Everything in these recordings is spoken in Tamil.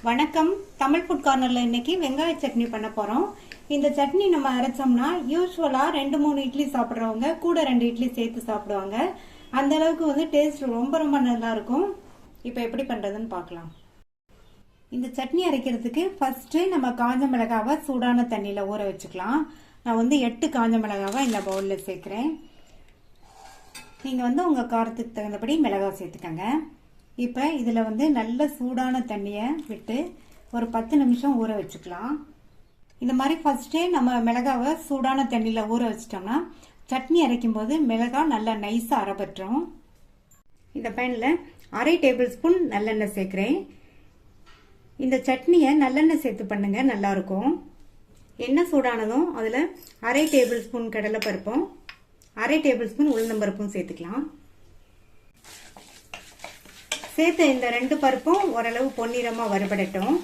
வணக்கம். தமிழ் ஃபுட் கார்னர்ல இன்னைக்கு வெங்காய சட்னி பண்ண போறோம். இந்த சட்னி நம்ம அரைச்சோம்னா யூஸ்வலா 2-3 இட்லி சாப்பிடுறவங்க கூட 2 இட்லி சேர்த்து சாப்பிடுவாங்க. அந்த அளவுக்கு டேஸ்ட் ரொம்ப ரொம்ப நல்லா இருக்கும். இப்போ எப்படி பண்றதுன்னு பார்க்கலாம். இந்த சட்னி அரைக்கிறதுக்கு ஃபர்ஸ்ட் நம்ம காஞ்ச மிளகாவை சூடான தண்ணியில ஊற வச்சுக்கலாம். நான் 8 காஞ்ச மிளகாவை இந்த பவுல்ல சேர்க்கிறேன். நீங்க உங்க காரத்துக்கு தகுந்தபடி மிளகாய் சேர்த்துக்கங்க. இப்போ இதில் நல்ல சூடான தண்ணியை விட்டு ஒரு 10 நிமிஷம் ஊற வச்சுக்கலாம். இந்த மாதிரி ஃபர்ஸ்டே நம்ம மிளகாவை சூடான தண்ணியில் ஊற வச்சிட்டோம்னா சட்னி அரைக்கும் போது மிளகாய் நல்லா நைஸாக அரைப்பற்றும். இந்த பேனில் 1/2 டேபிள் ஸ்பூன் நல்லெண்ணெய் சேர்க்குறேன். இந்த சட்னியை நல்லெண்ணெய் சேர்த்து பண்ணுங்க, நல்லாயிருக்கும். எண்ணெய் சூடானதும் அதில் 1/2 டேபிள் ஸ்பூன் கடலைப்பருப்பும் 1/2 டேபிள் ஸ்பூன் உளுந்தம்பருப்பும் சேர்த்துக்கலாம். சேர்த்து இந்த 2 பருப்பும் ஓரளவு பொன்னிறமா வறுபடட்டும்.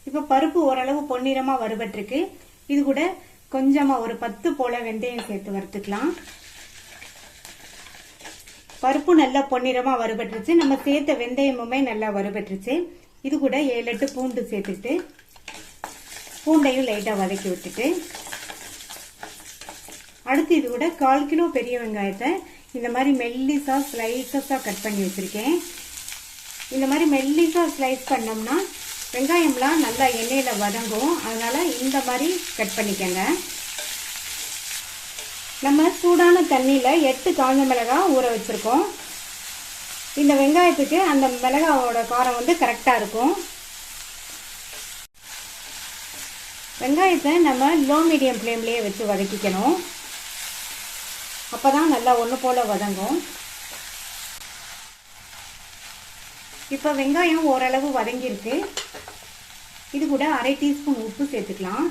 இப்ப பருப்பு ஓரளவு பொன்னிறமா வறுபட்டிருக்கு. இது கூட கொஞ்சமா ஒரு 10 போல வெந்தயம் சேர்த்து வறுத்துக்கலாம். பருப்பு நல்லா பொன்னிறமா வறுபட்டுருச்சு. நம்ம சேர்த்த வெந்தயமுமே நல்லா வறுபட்டுருச்சு. இது கூட 7-8 பூண்டு சேர்த்துட்டு பூண்டையும் லைட்டா வதக்கி விட்டுட்டு அடுத்து இது கூட 1/4 கிலோ பெரிய வெங்காயத்தை இந்த மாதிரி மெல்லிசா ஸ்லைசஸா கட் பண்ணி வச்சிருக்கேன். இந்த மாதிரி மெல்லிசா ஸ்லைஸ் பண்ணோம்னா வெங்காயம்லாம் நல்லா எண்ணெயில வதங்கும். அதனால இந்த மாதிரி கட் பண்ணிக்கங்க. நம்ம சூடான தண்ணியில 8 காஞ்ச மிளகாய் ஊற வச்சிருக்கோம். இந்த வெங்காயத்துக்கு அந்த மிளகாவோட காரம் கரெக்டா இருக்கும். வெங்காயத்தை நம்ம லோ மீடியம் ஃப்ளேம்லயே வச்சு வதக்கிக்கணும். அப்பதான் நல்லா ஒன்று போல வதங்கும். இப்போ வெங்காயம் ஓரளவு வதங்கியிருக்கு. இது கூட 1/2 டீஸ்பூன் உப்பு சேர்த்துக்கலாம்.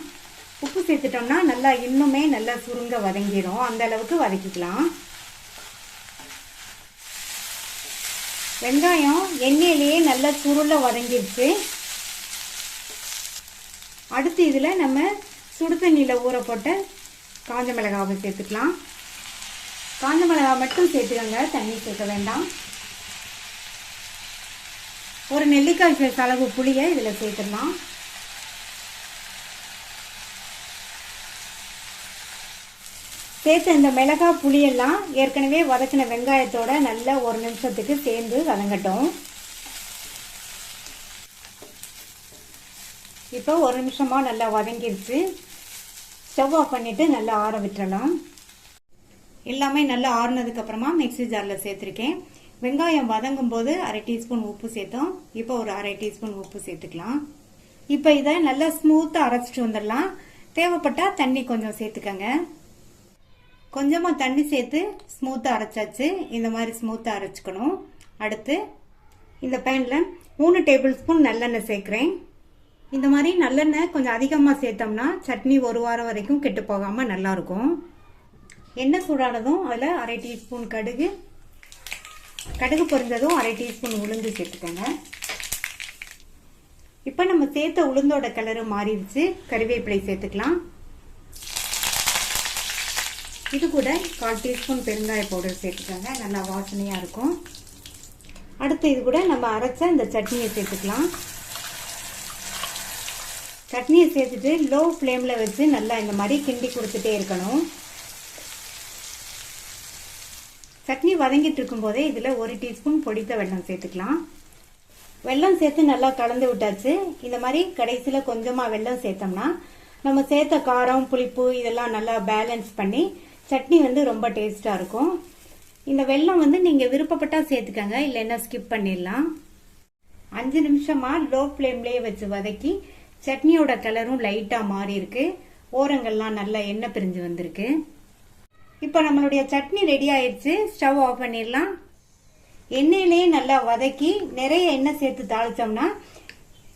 உப்பு சேர்த்துட்டோம்னா நல்லா இன்னுமே நல்லா சுருங்க வதங்கிடும். அந்த அளவுக்கு வதக்கிக்கலாம். வெங்காயம் எண்ணெயிலேயே நல்லா சுருள வதங்கிடுச்சு. அடுத்து இதில் நம்ம சுடு தண்ணியில் ஊற போட்ட காஞ்ச மிளகாவை சேர்த்துக்கலாம். காஞ்ச மிளகாய் மட்டும் சேர்த்துக்கங்க, தண்ணி சேர்க்க வேண்டாம். ஒரு நெல்லிக்காய் சைஸ் அளவு புளியை இதில் சேர்த்துடலாம். சேர்த்து இந்த மிளகாய் புளியெல்லாம் ஏற்கனவே வதக்கின வெங்காயத்தோட நல்லா 1 நிமிஷத்துக்கு சேர்ந்து வதங்கட்டும். இப்போ 1 நிமிஷமா நல்லா வதங்கிடுச்சு. ஸ்டவ் ஆஃப் பண்ணிட்டு நல்லா ஆற விட்டுறலாம். எல்லாமே நல்லா ஆறுனதுக்கு அப்புறமா மிக்ஸி ஜார்ல சேர்த்திருக்கேன். வெங்காயம் வதங்கும் போது 1/2 டீஸ்பூன் உப்பு சேர்த்தோம். இப்போ ஒரு 1/2 டீஸ்பூன் உப்பு சேர்த்துக்கலாம். இப்போ இதை நல்லா ஸ்மூத்தா அரைச்சிட்டு வந்துடலாம். தேவைப்பட்டா தண்ணி கொஞ்சம் சேர்த்துக்கங்க. கொஞ்சமா தண்ணி சேர்த்து ஸ்மூத்தா அரைச்சாச்சு. இந்த மாதிரி ஸ்மூத்தா அரைச்சுக்கணும். அடுத்து இந்த பேன்ல 3 டேபிள் ஸ்பூன் நல்லெண்ணெய் சேர்க்கிறேன். இந்த மாதிரி நல்லெண்ணெய் கொஞ்சம் அதிகமா சேர்த்தோம்னா சட்னி 1 வாரம் வரைக்கும் கெட்டு போகாம நல்லா இருக்கும். எண்ணெய் சூடானதும் அதில் 1/2 டீஸ்பூன் கடுகு பொரிஞ்சதும் 1/2 டீஸ்பூன் உளுந்து சேர்த்துக்கோங்க. இப்போ நம்ம சேர்த்த உளுந்தோட கலரு மாறிடுச்சு. கறிவேப்பிலை சேர்த்துக்கலாம். இது கூட 1/4 டீஸ்பூன் பெருங்காய பவுடர் சேர்த்துக்கோங்க, நல்லா வாசனையா இருக்கும். அடுத்து இது கூட நம்ம அரைச்ச இந்த சட்னியை சேர்த்துக்கலாம். சட்னியை சேர்த்துட்டு லோ ஃப்ளேம்ல வச்சு நல்லா இந்த மாதிரி கிண்டி கொடுத்துட்டே இருக்கணும். சட்னி வதங்கிட்டு இருக்கும் போதே இதுல 1 டீஸ்பூன் பொடித்த வெல்லம் சேர்த்துக்கலாம். வெல்லம் சேர்த்து நல்லா கலந்து விட்டாச்சு. இந்த மாதிரி கடைசியில கொஞ்சமா வெல்லம் சேர்த்தோம்னா நம்ம சேர்த்த காரம் புளிப்பு இதெல்லாம் நல்லா பேலன்ஸ் பண்ணி சட்னி ரொம்ப டேஸ்டா இருக்கும். இந்த வெல்லம் நீங்க விருப்பப்பட்டா சேர்த்துக்கங்க, இல்லைன்னா ஸ்கிப் பண்ணிடலாம். 5 நிமிஷமா லோ ஃப்ளேம்லயே வச்சு வதக்கி சட்னியோட கலரும் லைட்டா மாறி இருக்கு. ஓரங்கள்லாம் நல்லா எண்ணெய் பிரிஞ்சு வந்திருக்கு. இப்போ நம்மளுடைய சட்னி ரெடி ஆயிடுச்சு. ஸ்டவ் ஆஃப் பண்ணிடலாம். எண்ணெயிலேயே நல்லா வதக்கி நிறைய எண்ணெய் சேர்த்து தாளிச்சோம்னா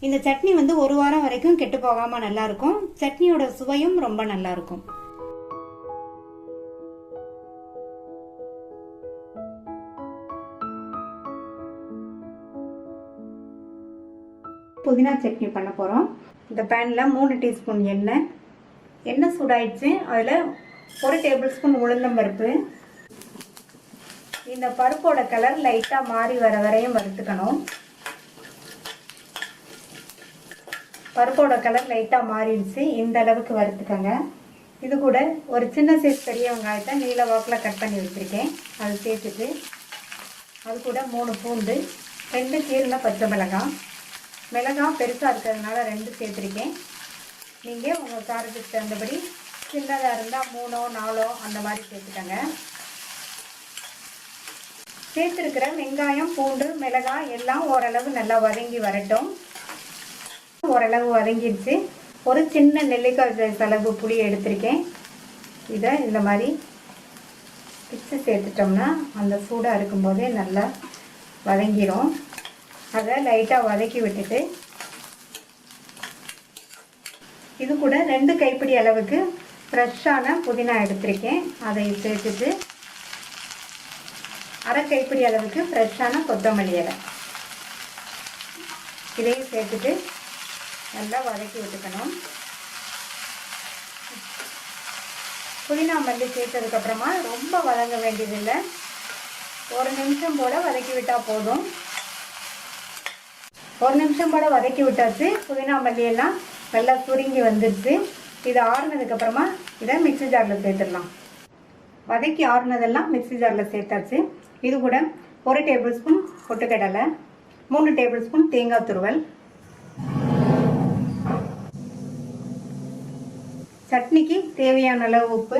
இந்த சட்னி 1 வாரம் வரைக்கும் கெட்டு போகாம நல்லா இருக்கும். சட்னியோட சுவையும் ரொம்ப நல்லா இருக்கும். புதினா சட்னி பண்ண போறோம். இந்த பேன்ல 3 டீஸ்பூன் எண்ணெய் சூடாயிடுச்சு. அதுல 1 டேபிள் ஸ்பூன் உளுந்தம்பருப்பு. இந்த பருப்போட கலர் லைட்டா மாறி வர வரையும் வறுத்துக்கணும். பருப்போட கலர் லைட்டாக மாறிடுச்சு. இந்த அளவுக்கு வறுத்துக்கோங்க. இது கூட ஒரு சின்ன சைஸ் பெரிய வெங்காயத்தை நீல வாக்கில் கட் பண்ணி வச்சுருக்கேன். அது சேர்த்துட்டு அது கூட 3 பூண்டு, 2 கீரின பச்சை மிளகாய் பெருசாக இருக்கிறதுனால 2 சேர்த்துருக்கேன். நீங்கள் உங்கள் காரத்துக்கு தகுந்தபடி சின்னதாக இருந்தால் 3 4 அந்த மாதிரி சேர்த்துக்கோங்க. சேர்த்துருக்கிற வெங்காயம், பூண்டு, மிளகாய் எல்லாம் ஓரளவு நல்லா வதங்கி வரட்டும். ஓரளவு வதங்கிடுச்சு. ஒரு சின்ன நெல்லிக்காய் அளவு புளி எடுத்திருக்கேன். இதை இந்த மாதிரி பிச்சு சேர்த்துட்டோம்னா அந்த சூடாக இருக்கும்போதே நல்லா வதங்கிடும். அதை லைட்டாக வதக்கி விட்டுட்டு இது கூட 2 கைப்பிடி அளவுக்கு ஃப்ரெஷ்ஷான புதினா எடுத்திருக்கேன். அதை சேர்த்துட்டு அரை கைப்பிடி அளவுக்கு ஃப்ரெஷ்ஷான கொத்தமல்லி இலை இதையும் சேர்த்துட்டு நல்லா வதக்கி விட்டுக்கணும். புதினா மல்லி சேர்த்ததுக்கப்புறமா ரொம்ப வதங்க வேண்டியதில்லை. 1 நிமிஷம் போல் வதக்கி விட்டால் போதும். 1 நிமிஷம் போல் வதக்கி விட்டாச்சு. புதினா மல்லியெல்லாம் நல்லா சுருங்கி வந்துடுச்சு. இது ஆறுனதுக்கப்புறமா இதை மிக்ஸி ஜாரில் சேர்த்துடலாம். வதக்கி ஆறுனதெல்லாம் மிக்ஸி ஜாரில் சேர்த்தாச்சு. இது கூட 1 டேபிள் ஸ்பூன் பொட்டுக்கடலை, 3 டேபிள் ஸ்பூன் தேங்காய் துருவல், சட்னிக்கு தேவையான அளவு உப்பு,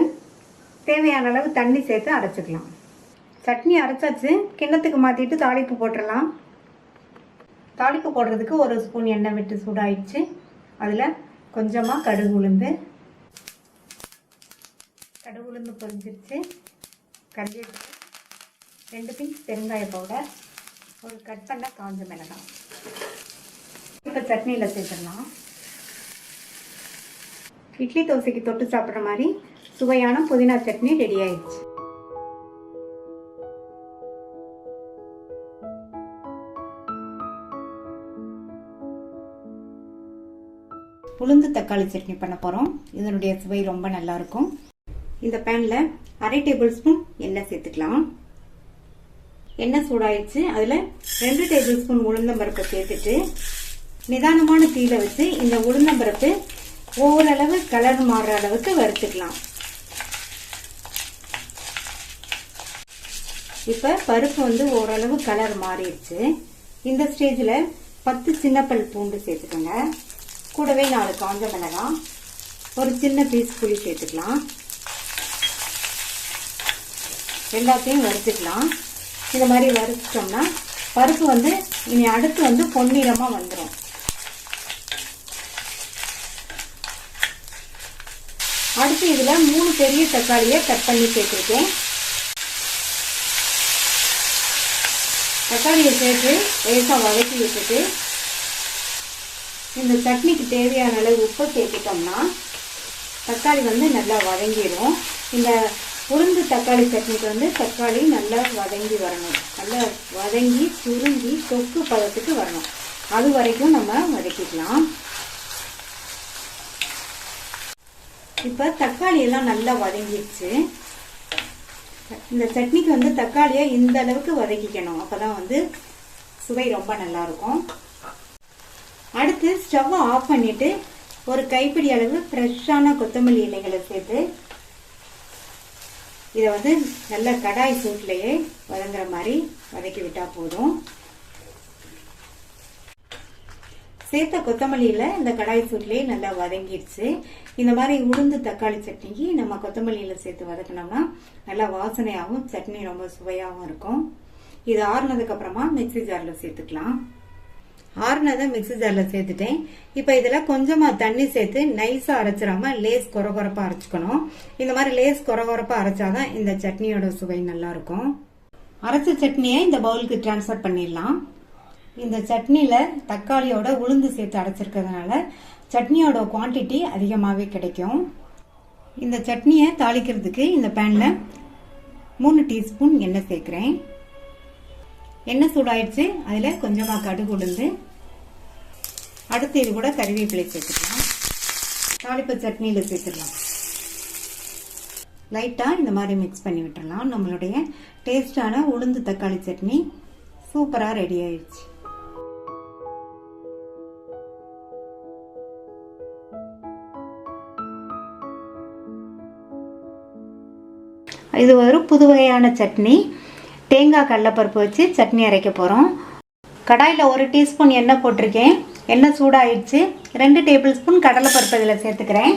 தேவையான அளவு தண்ணி சேர்த்து அரைச்சிக்கலாம். சட்னி அரைச்சாச்சு. கிண்ணத்துக்கு மாற்றிட்டு தாளிப்பு போட்டுடலாம். தாளிப்பு போடுறதுக்கு 1 ஸ்பூன் எண்ணெய் விட்டு சூடாயிடுச்சு. அதில் கொஞ்சமாக கடுகு உளுந்து பொரிஞ்சிருச்சு. கறிவேப்பிலை, 2 பிஞ்ச் பெருங்காய பவுடர், ஒரு கட் பண்ண காஞ்ச மிளகாய். இப்போ சட்னியில் சேர்த்துடலாம். இட்லி தோசைக்கு தொட்டு சாப்பிட்ற மாதிரி சுவையான புதினா சட்னி ரெடி ஆயிடுச்சு. உளுந்து தக்காளி சட்னி பண்ண போகிறோம். இதனுடைய சுவை ரொம்ப நல்லா இருக்கும். இந்த பேனில் அரை டேபிள் ஸ்பூன் எண்ணெய் சேர்த்துக்கலாம். எண்ணெய் சூடாயிடுச்சு. அதில் 2 டேபிள் ஸ்பூன் உளுந்தம்பருப்பை சேர்த்துட்டு நிதானமான தீயில வச்சு இந்த உளுந்தம்பருப்பு ஓரளவு கலர் மாறுற அளவுக்கு வறுத்துக்கலாம். இப்போ பருப்பு ஓரளவு கலர் மாறிடுச்சு. இந்த ஸ்டேஜில் 10 சின்னப்பல் பூண்டு சேர்த்துக்கோங்க. கூடவே 4 காஞ்ச மிளகாய், ஒரு சின்ன பீஸ் புளி சேர்த்துக்கலாம். எல்லாத்தையும் வறுத்துக்கலாம். இந்த மாதிரி வறுத்துட்டோம்னா பருப்பு இனி அடுத்து பொன்னிறமாக வந்துடும். அடுத்து இதில் 3 பெரிய தக்காளியை கட் பண்ணி சேர்த்துருக்கேன். தக்காளியை சேர்த்து லேசாக வதக்கி விட்டுட்டு இந்த சட்னிக்கு தேவையான அளவு உப்பு சேர்த்துட்டோம்னா தக்காளி நல்லா வதங்கிடும். இந்த உளுந்து தக்காளி சட்னிக்கு தக்காளி நல்லா வதங்கி வரணும். நல்லா வதங்கி சுருங்கி தொக்கு பதத்துக்கு வரணும். அது வரைக்கும் நம்ம வதக்கிக்கலாம். இப்போ தக்காளி எல்லாம் நல்லா வதங்கிடுச்சு. இந்த சட்னிக்கு தக்காளியை இந்த அளவுக்கு வதக்கிக்கணும். அப்பதான் சுவை ரொம்ப நல்லா இருக்கும். அடுத்து ஸ்டவ்வை ஆஃப் பண்ணிட்டு ஒரு கைப்பிடி அளவு ஃப்ரெஷ்ஷான கொத்தமல்லி இலைகளை சேர்த்து இதை நல்ல கடாய் சூட்லேயே வதங்குற மாதிரி வதக்கி விட்டா போதும். சேர்த்த கொத்தமல்லியில் இந்த கடாய் சூட்லேயே நல்லா வதங்கிடுச்சு. இந்த மாதிரி உளுந்து தக்காளி சட்னிக்கு நம்ம கொத்தமல்லியில் சேர்த்து வதக்கினோம்னா நல்லா வாசனையாகவும் சட்னி ரொம்ப சுவையாகவும் இருக்கும். இது ஆறுனதுக்கு அப்புறமா மிக்ஸி ஜாரில் சேர்த்துக்கலாம். ஆறுனதை மிக்ஸி ஜாரில் சேர்த்துட்டேன். இப்போ இதில் கொஞ்சமாக தண்ணி சேர்த்து நைஸாக அரைச்சிடாம லேஸ் கொரகொரப்பாக அரைச்சிக்கணும். இந்த மாதிரி லேஸ் கொரகொரப்பாக அரைச்சாதான் இந்த சட்னியோட சுவை நல்லா இருக்கும். அரைச்ச சட்னியை இந்த பவுலுக்கு டிரான்ஸ்ஃபர் பண்ணிடலாம். இந்த சட்னியில் தக்காளியோட உளுந்து சேர்த்து அரைச்சிருக்கிறதுனால சட்னியோட குவான்டிட்டி அதிகமாகவே கிடைக்கும். இந்த சட்னியை தாளிக்கிறதுக்கு இந்த பேனில் 3 டீஸ்பூன் எண்ணெய் சேர்க்குறேன். எண்ணெய் சூடாயிடுச்சு. அதில் கொஞ்சமாக கடுகு உளுந்து, அடுத்து இது கூட கறிவேப்பிலை சேர்த்துக்கலாம். தாளிப்பு சட்னியில் சேர்த்துடலாம். லைட்டாக இந்த மாதிரி மிக்ஸ் பண்ணி விட்டுடலாம். நம்மளுடைய டேஸ்டான உளுந்து தக்காளி சட்னி சூப்பராக ரெடி ஆயிடுச்சு. இது ஒரு புது வகையான சட்னி. தேங்காய் கடலைப்பருப்பு வச்சு சட்னி அரைக்க போகிறோம். கடாயில் 1 டீஸ்பூன் எண்ணெய் போட்டிருக்கேன். எண்ணெய் சூடாகிடுச்சு. 2 டேபிள் ஸ்பூன் கடலைப்பருப்பு இதில் சேர்த்துக்கிறேன்.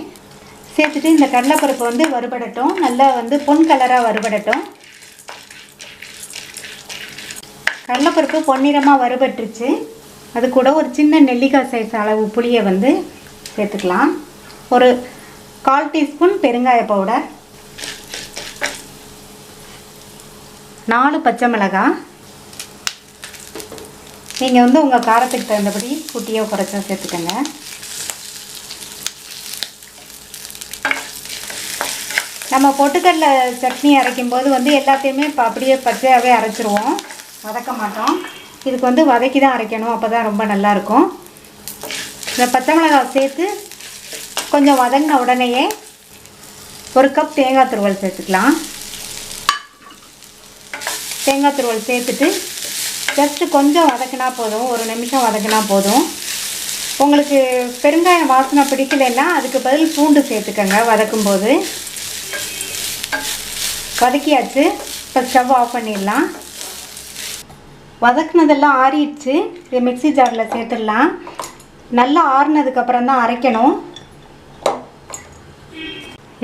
சேர்த்துட்டு இந்த கடலைப்பருப்பு வந்து வறுபடட்டும். நல்லா வந்து பொன் கலராக வறுபடட்டும். கடலைப்பருப்பு பொன்னிறமாக வறுபட்டுருச்சு. அது கூட ஒரு சின்ன நெல்லிக்காய் சைஸ் அளவு புளியை வந்து சேர்த்துக்கலாம். ஒரு 1/4 டீஸ்பூன் பெருங்காய பவுடர், 4 பச்சை மிளகாய். நீங்கள் வந்து உங்கள் காரத்துக்கு தகுந்தபடி குட்டியோ குறைச்சோ சேர்த்துக்கோங்க. நம்ம பொட்டுக்கடலை சட்னி அரைக்கும் போது வந்து எல்லாத்தையுமே அப்படியே பச்சையாகவே அரைச்சிருவோம், வதக்க மாட்டோம். இதுக்கு வந்து வதக்கி தான் அரைக்கணும், அப்போ தான் ரொம்ப நல்லாயிருக்கும். இந்த பச்சை மிளகாய் சேர்த்து கொஞ்சம் வதங்கின உடனேயே 1 கப் தேங்காய் துருவல் சேர்த்துக்கலாம். தேங்காய் துருவல் சேர்த்துட்டு ஜஸ்ட்டு கொஞ்சம் வதக்கினா போதும், 1 நிமிஷம் வதக்கினா போதும். உங்களுக்கு பெருங்காயம் வாசனை பிடிக்கலைன்னா அதுக்கு பதில் பூண்டு சேர்த்துக்கோங்க வதக்கும்போது. வதக்கியாச்சு. இப்போ ஸ்டவ் ஆஃப் பண்ணிடலாம். வதக்குனதெல்லாம் ஆறிடுச்சு. இதை மிக்ஸி ஜாரில் சேர்த்துடலாம். நல்லா ஆறுனதுக்கப்புறம் தான் அரைக்கணும்.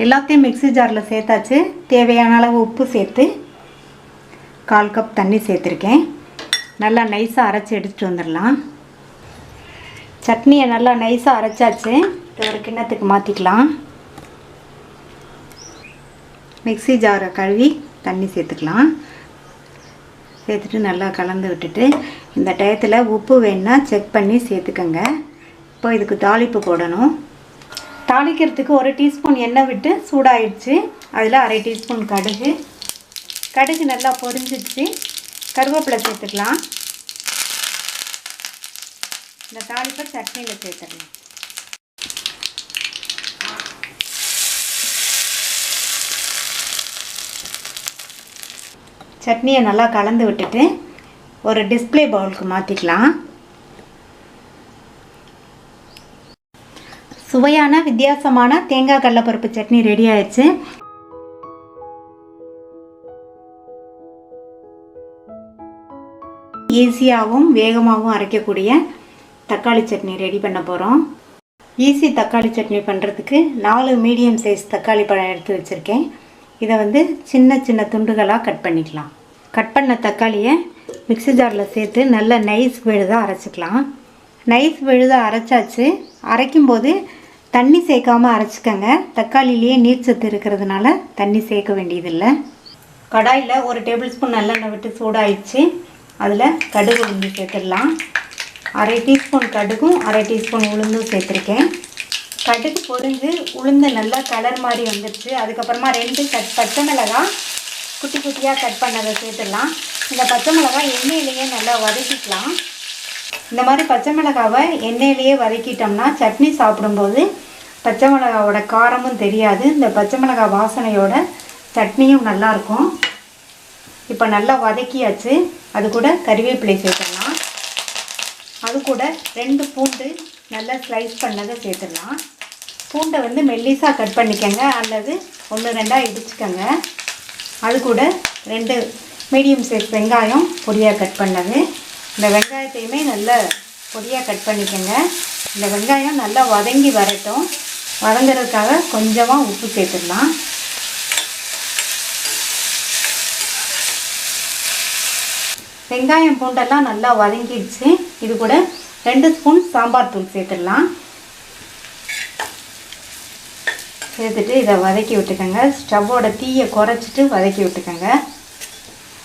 எல்லாத்தையும் மிக்ஸி ஜாரில் சேர்த்தாச்சு. தேவையான அளவு உப்பு சேர்த்து 1/4 கப் தண்ணி சேர்த்துருக்கேன். நல்லா நைஸாக அரைச்சி எடுத்துகிட்டு வந்துடலாம். சட்னியை நல்லா நைஸாக அரைச்சாச்சு. இது ஒரு கிண்ணத்துக்கு மாற்றிக்கலாம். மிக்ஸி ஜாரை கழுவி தண்ணி சேர்த்துக்கலாம். சேர்த்துட்டு நல்லா கலந்து விட்டுட்டு இந்த டயத்தில் உப்பு வேணுன்னா செக் பண்ணி சேர்த்துக்கோங்க. இப்போ இதுக்கு தாளிப்பு போடணும். தாளிக்கிறதுக்கு 1 டீஸ்பூன் எண்ணெய் விட்டு சூடாயிடுச்சு. அதில் 1/2 டீஸ்பூன் கடுகு. கடுகு நல்லா பொரிஞ்சிடுச்சு. கருவேப்பிலை சேர்த்துக்கலாம். இந்த தாளிப்பை சட்னியில் சேர்த்துக்கலாம். சட்னியை நல்லா கலந்து விட்டுட்டு ஒரு டிஸ்ப்ளே பவுலுக்கு மாற்றிக்கலாம். சுவையான வித்தியாசமான தேங்காய் கடலைப்பருப்பு சட்னி ரெடி ஆயிடுச்சு. ஈஸியாகவும் வேகமாகவும் அரைக்கக்கூடிய தக்காளி சட்னி ரெடி பண்ண போகிறோம். ஈஸி தக்காளி சட்னி பண்ணுறதுக்கு 4 மீடியம் சைஸ் தக்காளி பழம் எடுத்து வச்சுருக்கேன். இதை வந்து சின்ன சின்ன துண்டுகளாக கட் பண்ணிக்கலாம். கட் பண்ண தக்காளியை மிக்ஸி ஜாரில் சேர்த்து நல்லா நைஸ் விழுதாக அரைச்சிக்கலாம். நைஸ் விழுதாக அரைச்சாச்சு. அரைக்கும்போது தண்ணி சேர்க்காமல் அரைச்சிக்கங்க. தக்காளிலேயே நீர்ச்சத்து இருக்கிறதுனால தண்ணி சேர்க்க வேண்டியதில்லை. கடாயில் 1 டேபிள் ஸ்பூன் நல்லெண்ணெய் விட்டு சூடாயிடுச்சு. அதில் கடுகு உளுந்து சேர்த்துடலாம். 1/2 டீஸ்பூன் கடுகும் 1/2 டீஸ்பூன் உளுந்தும் சேர்த்துருக்கேன். கடுகு பொரிஞ்சு உளுந்து நல்லா கலர் மாதிரி வந்துடுச்சு. அதுக்கப்புறமா 2 பச்சை மிளகாய் குட்டி குட்டியாக கட் பண்ணதை சேர்த்துடலாம். இந்த பச்சை மிளகாய் எண்ணெயிலேயே நல்லா வதக்கிக்கலாம். இந்த மாதிரி பச்சை மிளகாவை எண்ணெயிலேயே வதக்கிட்டோம்னா சட்னி சாப்பிடும்போது பச்சை மிளகாவோட காரமும் தெரியாது. இந்த பச்சை மிளகாய் வாசனையோட சட்னியும் நல்லாயிருக்கும். இப்போ நல்லா வதக்கியாச்சு. அது கூட கறிவேப்பிலை சேர்த்துடலாம். அது கூட 2 பூண்டு நல்லா ஸ்லைஸ் பண்ணதை சேர்த்துடலாம். பூண்டை வந்து மெல்லிஸாக கட் பண்ணிக்கோங்க அல்லது 1-2 இடிச்சுக்கோங்க. அது கூட 2 மீடியம் சைஸ் வெங்காயம் பொடியாக கட் பண்ணது. இந்த வெங்காயத்தையுமே நல்லா பொடியாக கட் பண்ணிக்கோங்க. இந்த வெங்காயம் நல்லா வதங்கி வரட்டும். வதங்குறதுக்காக கொஞ்சமாக உப்பு சேர்த்துடலாம். வெங்காயம் பூண்டெல்லாம் நல்லா வதங்கிடுச்சு. இது கூட 2 ஸ்பூன் சாம்பார் தூள் சேர்த்துடலாம். சேர்த்துட்டு இதை வதக்கி விட்டுக்கோங்க. ஸ்டவ்வோட தீயை குறைச்சிட்டு வதக்கி விட்டுக்கோங்க.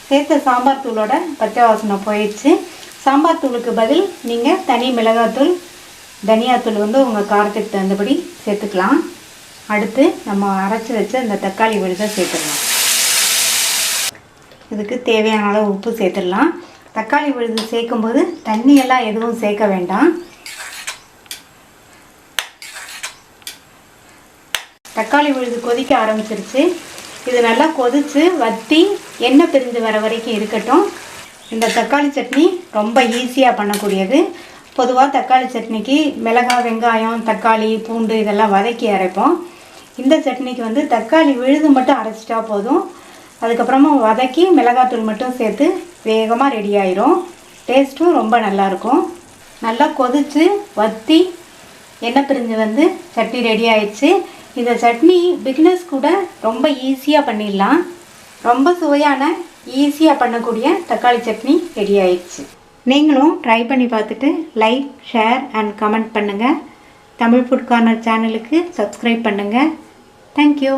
சேர்த்த சாம்பார் தூளோட பச்சை வாசனை போயிடுச்சு. சாம்பார் தூளுக்கு பதில் நீங்கள் தனி மிளகாத்தூள், தனியாத்தூள் வந்து உங்கள் காரத்துக்கு தகுந்தபடி சேர்த்துக்கலாம். அடுத்து நம்ம அரைச்சி வச்ச இந்த தக்காளி விழுதை சேர்த்துடலாம். இதுக்கு தேவையான அளவு உப்பு சேர்த்துடலாம். தக்காளி விழுது சேர்க்கும்போது தண்ணியெல்லாம் எதுவும் சேர்க்க வேண்டாம். தக்காளி விழுது கொதிக்க ஆரம்பிச்சிருச்சு. இது நல்லா கொதித்து வற்றி எண்ணெய் பிரிஞ்சு வர வரைக்கும் இருக்கட்டும். இந்த தக்காளி சட்னி ரொம்ப ஈஸியாக பண்ணக்கூடியது. பொதுவாக தக்காளி சட்னிக்கு மிளகாய், வெங்காயம், தக்காளி, பூண்டு இதெல்லாம் வதக்கி அரைப்போம். இந்த சட்னிக்கு வந்து தக்காளி விழுது மட்டும் அரைச்சிட்டா போதும். அதுக்கப்புறமா வதக்கி மிளகாத்தூள் மட்டும் சேர்த்து வேகமாக ரெடி ஆயிரும். டேஸ்ட்டும் ரொம்ப நல்லாயிருக்கும். நல்லா கொதித்து வற்றி எண்ணெய் பிரிஞ்சு வந்து சட்னி ரெடி ஆயிடுச்சு. இந்த சட்னி பிகினர்ஸ் கூட ரொம்ப ஈஸியாக பண்ணிடலாம். ரொம்ப சுவையான ஈஸியாக பண்ணக்கூடிய தக்காளி சட்னி ரெடி ஆயிடுச்சு. நீங்களும் ட்ரை பண்ணி பார்த்துட்டு லைக், ஷேர் அண்ட் கமெண்ட் பண்ணுங்கள். தமிழ் ஃபுட் கார்னர் சேனலுக்கு சப்ஸ்கிரைப் பண்ணுங்கள். தேங்க்யூ.